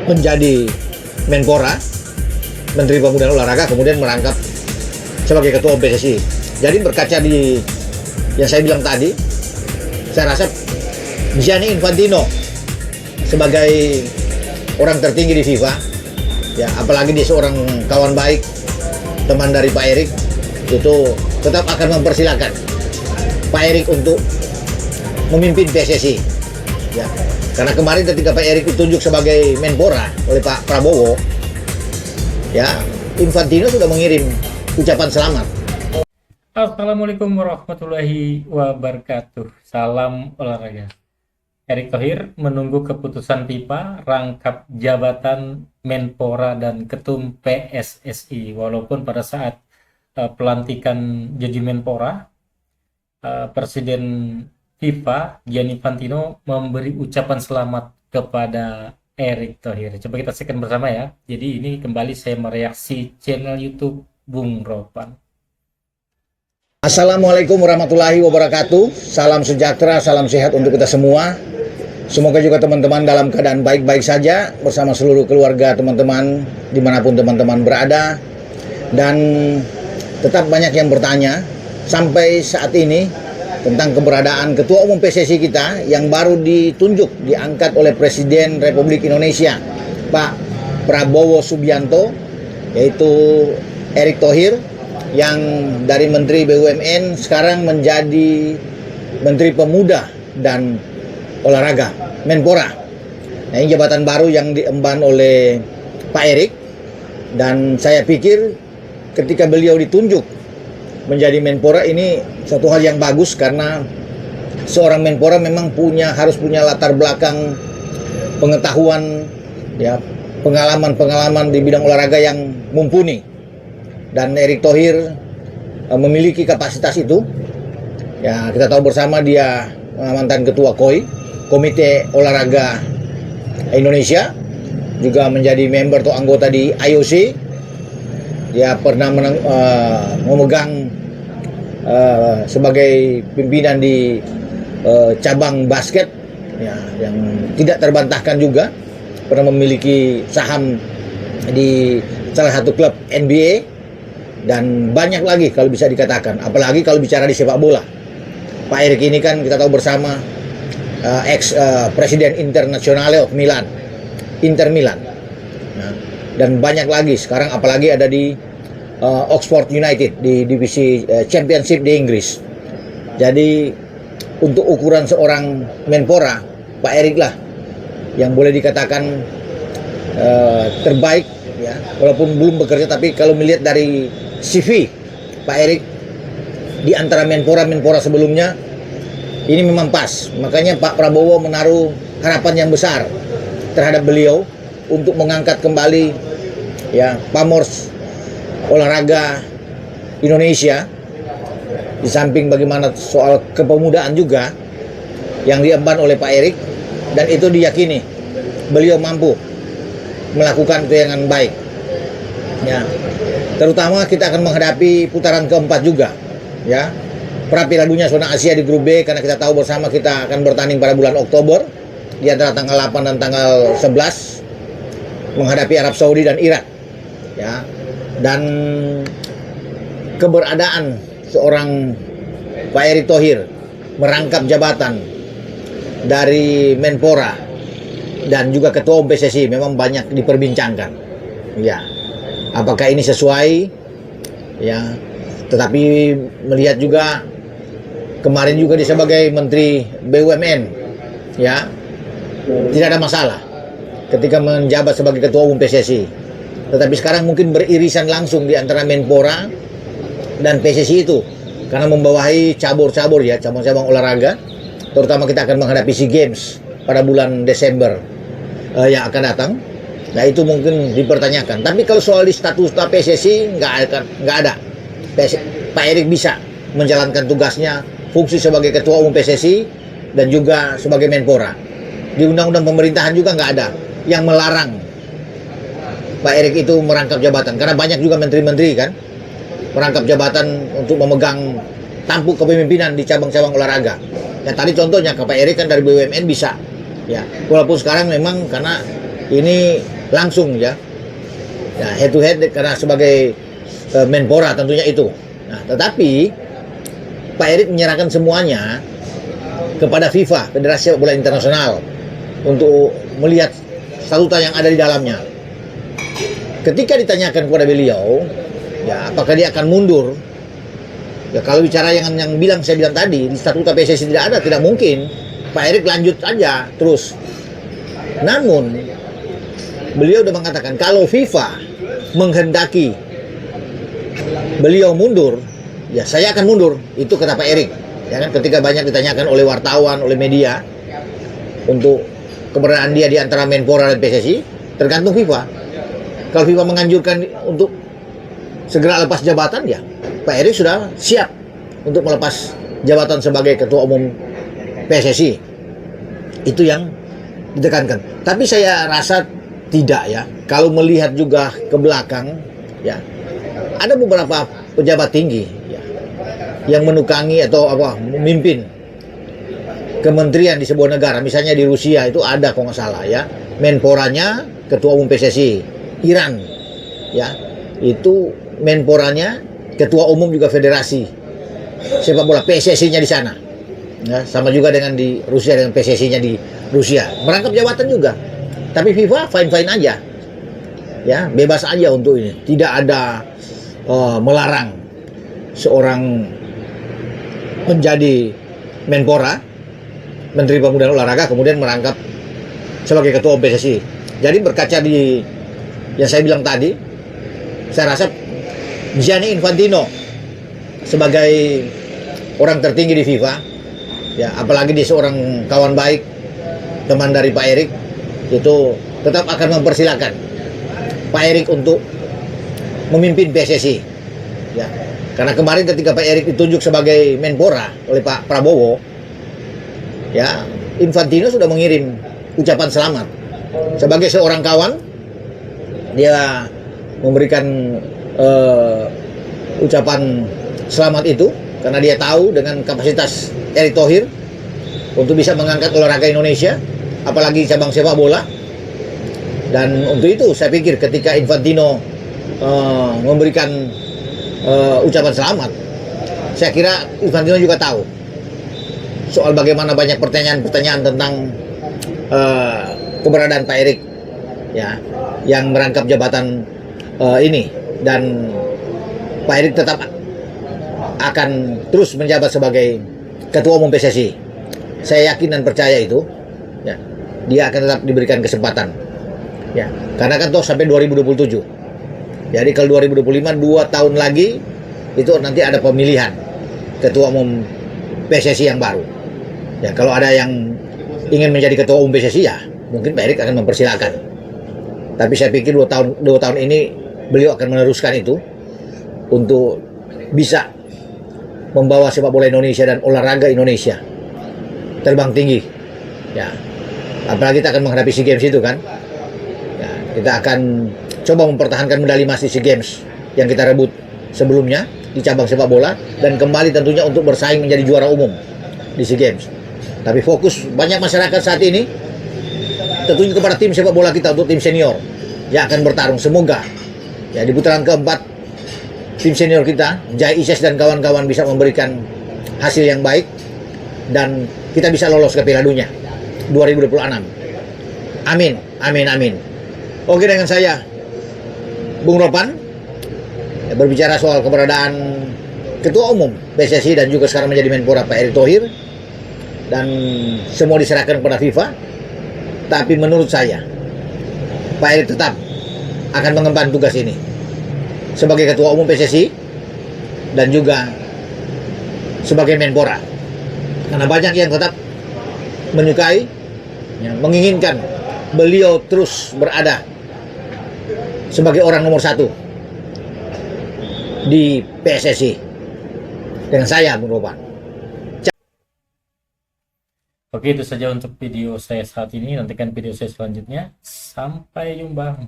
menjadi Menpora, Menteri Pemuda dan Olahraga, kemudian merangkap sebagai Ketua PSSI. Jadi berkaca di yang saya bilang tadi, saya rasa Gianni Infantino sebagai orang tertinggi di FIFA, ya apalagi dia seorang kawan baik, teman dari Pak Erik, itu tetap akan mempersilahkan Pak Erik untuk memimpin PSSI. Ya, karena kemarin ketika Pak Erik ditunjuk sebagai Menpora oleh Pak Prabowo, ya Infantino sudah mengirim ucapan selamat. Assalamualaikum warahmatullahi wabarakatuh. Salam olahraga. Erick Thohir menunggu keputusan FIFA rangkap jabatan Menpora dan Ketum PSSI. Walaupun pada saat pelantikan jadi Menpora, Presiden FIFA Gianni Infantino memberi ucapan selamat kepada Erick Thohir. Coba kita saksikan bersama ya. Jadi ini kembali saya mereaksi channel YouTube Bung Ropan. Assalamualaikum warahmatullahi wabarakatuh. Salam sejahtera, salam sehat untuk kita semua. Semoga juga teman-teman dalam keadaan baik-baik saja bersama seluruh keluarga teman-teman dimanapun teman-teman berada. Dan tetap banyak yang bertanya sampai saat ini tentang keberadaan Ketua Umum PSSI kita yang baru ditunjuk, diangkat oleh Presiden Republik Indonesia Pak Prabowo Subianto, yaitu Erick Thohir, yang dari Menteri BUMN sekarang menjadi Menteri Pemuda dan Olahraga, Menpora. Nah, ini jabatan baru yang diemban oleh Pak Erik, dan saya pikir ketika beliau ditunjuk menjadi Menpora ini satu hal yang bagus, karena seorang Menpora memang harus punya latar belakang pengetahuan, ya, pengalaman di bidang olahraga yang mumpuni. Dan Erick Thohir memiliki kapasitas itu. Ya, kita tahu bersama dia mantan ketua KOI, Komite Olahraga Indonesia, juga menjadi member atau anggota di IOC. Dia pernah memegang sebagai pimpinan di cabang basket, ya, yang tidak terbantahkan juga. Pernah memiliki saham di salah satu klub NBA. Dan banyak lagi kalau bisa dikatakan, apalagi kalau bicara di sepak bola. Pak Erik ini kan kita tahu bersama ex-presiden internasional of Milan, Inter Milan. Nah, dan banyak lagi sekarang, apalagi ada di Oxford United di divisi Championship di Inggris. Jadi untuk ukuran seorang Menpora, Pak Erik lah yang boleh dikatakan terbaik, ya, walaupun belum bekerja, tapi kalau melihat dari CV Pak Erik di antara Menpora sebelumnya, ini memang pas. Makanya Pak Prabowo menaruh harapan yang besar terhadap beliau untuk mengangkat kembali, ya, pamors olahraga Indonesia. Di samping bagaimana soal kepemudaan juga yang diemban oleh Pak Erik, dan itu diyakini beliau mampu melakukan itu dengan baik. Ya, terutama kita akan menghadapi putaran keempat juga, ya, pra Piala Dunia zona Asia di grup B, karena kita tahu bersama kita akan bertanding pada bulan Oktober di antara tanggal 8 dan tanggal 11 menghadapi Arab Saudi dan Irak, ya. Dan keberadaan seorang Pak Erick Thohir merangkap jabatan dari Menpora dan juga Ketua Umum PSSI memang banyak diperbincangkan, ya. Apakah ini sesuai, ya, tetapi melihat juga kemarin juga dia sebagai Menteri BUMN, ya, tidak ada masalah ketika menjabat sebagai Ketua Umum PSSI. Tetapi sekarang mungkin beririsan langsung di antara Menpora dan PSSI itu, karena membawahi cabur-cabur, ya, cabang-cabang olahraga. Terutama kita akan menghadapi SEA Games pada bulan Desember yang akan datang. Nah, itu mungkin dipertanyakan. Tapi kalau soal di status PSSI nggak ada. Pak Erik bisa menjalankan tugasnya, fungsi sebagai Ketua Umum PSSI dan juga sebagai Menpora. Di undang-undang pemerintahan juga nggak ada yang melarang Pak Erik itu merangkap jabatan. Karena banyak juga menteri-menteri kan merangkap jabatan untuk memegang tampuk kepemimpinan di cabang-cabang olahraga. Ya, tadi contohnya Pak Erik kan dari BUMN bisa. Ya, walaupun sekarang memang karena ini langsung ya head to head karena sebagai Menpora tentunya itu. Nah, tetapi Pak Erik menyerahkan semuanya kepada FIFA, Federasi Sepak Bola Internasional, untuk melihat statuta yang ada di dalamnya. Ketika ditanyakan kepada beliau, ya apakah dia akan mundur? Ya kalau bicara yang saya bilang tadi, di statuta PSSI tidak ada, tidak mungkin. Pak Erik lanjut aja terus. Namun beliau sudah mengatakan kalau FIFA menghendaki beliau mundur, ya saya akan mundur. Itu kata Pak Erik. Ya kan, ketika banyak ditanyakan oleh wartawan, oleh media untuk keberadaan dia di antara Menpora dan PSSI, tergantung FIFA. Kalau FIFA menganjurkan untuk segera lepas jabatan, ya Pak Erik sudah siap untuk melepas jabatan sebagai Ketua Umum PSSI. Itu yang ditekankan. Tapi saya rasa tidak ya. Kalau melihat juga ke belakang, ya ada beberapa pejabat tinggi ya, yang menukangi atau memimpin kementerian di sebuah negara. Misalnya di Rusia itu ada kalau nggak salah ya, Menporanya Ketua Umum PSSI. Iran ya, itu Menporanya Ketua Umum juga Federasi Sepak Bola, PSSI-nya di sana. Ya, sama juga dengan di Rusia, dengan PSSI-nya di Rusia. Merangkap jabatan juga. Tapi FIFA fine-fine aja. Ya, bebas aja untuk ini. Tidak ada melarang seorang menjadi Menpora, Menteri Pemuda dan Olahraga, kemudian merangkap sebagai Ketua Umum PSSI. Jadi berkaca di yang saya bilang tadi, saya rasa Gianni Infantino sebagai orang tertinggi di FIFA, ya apalagi dia seorang kawan baik, teman dari Pak Erik, itu tetap akan mempersilahkan Pak Erik untuk memimpin PSSI. Ya, karena kemarin ketika Pak Erik ditunjuk sebagai Menpora oleh Pak Prabowo, ya Infantino sudah mengirim ucapan selamat sebagai seorang kawan. Dia memberikan ucapan selamat itu karena dia tahu dengan kapasitas Erick Thohir untuk bisa mengangkat olahraga Indonesia, apalagi cabang sepak bola. Dan untuk itu saya pikir ketika Infantino memberikan ucapan selamat, saya kira Infantino juga tahu soal bagaimana banyak pertanyaan-pertanyaan tentang keberadaan Pak Erik ya, yang merangkap jabatan ini, dan Pak Erik tetap akan terus menjabat sebagai Ketua Umum PSSI. Saya yakin dan percaya itu ya, dia akan tetap diberikan kesempatan ya, karena kan toh sampai 2027. Jadi kalau 2025 2 tahun lagi itu nanti ada pemilihan Ketua Umum PSSI yang baru ya. Kalau ada yang ingin menjadi Ketua Umum PSSI ya mungkin Pak Erik akan mempersilahkan. Tapi saya pikir 2 tahun ini beliau akan meneruskan itu untuk bisa membawa sepak bola Indonesia dan olahraga Indonesia terbang tinggi. Ya, apalagi kita akan menghadapi SEA Games itu kan. Ya, kita akan coba mempertahankan medali emas di SEA Games yang kita rebut sebelumnya di cabang sepak bola, dan kembali tentunya untuk bersaing menjadi juara umum di SEA Games. Tapi fokus banyak masyarakat saat ini tentunya kepada tim sepak bola kita untuk tim senior yang akan bertarung. Semoga ya di putaran keempat tim senior kita, Jai Ises dan kawan-kawan bisa memberikan hasil yang baik dan kita bisa lolos ke Piala Dunia 2026. Amin, amin, amin. Oke, dengan saya Bung Ropan ya, berbicara soal keberadaan Ketua Umum PSSI dan juga sekarang menjadi Menpora Pak Erick Thohir, dan semua diserahkan kepada FIFA. Tapi menurut saya Pak Erik tetap akan mengemban tugas ini sebagai Ketua Umum PSSI dan juga sebagai Menpora, karena banyak yang tetap menyukai ya, menginginkan beliau terus berada sebagai orang nomor 1 di PSSI. Dengan saya Bung Ropan. Oke, itu saja untuk video saya saat ini. Nantikan video saya selanjutnya. Sampai jumpa.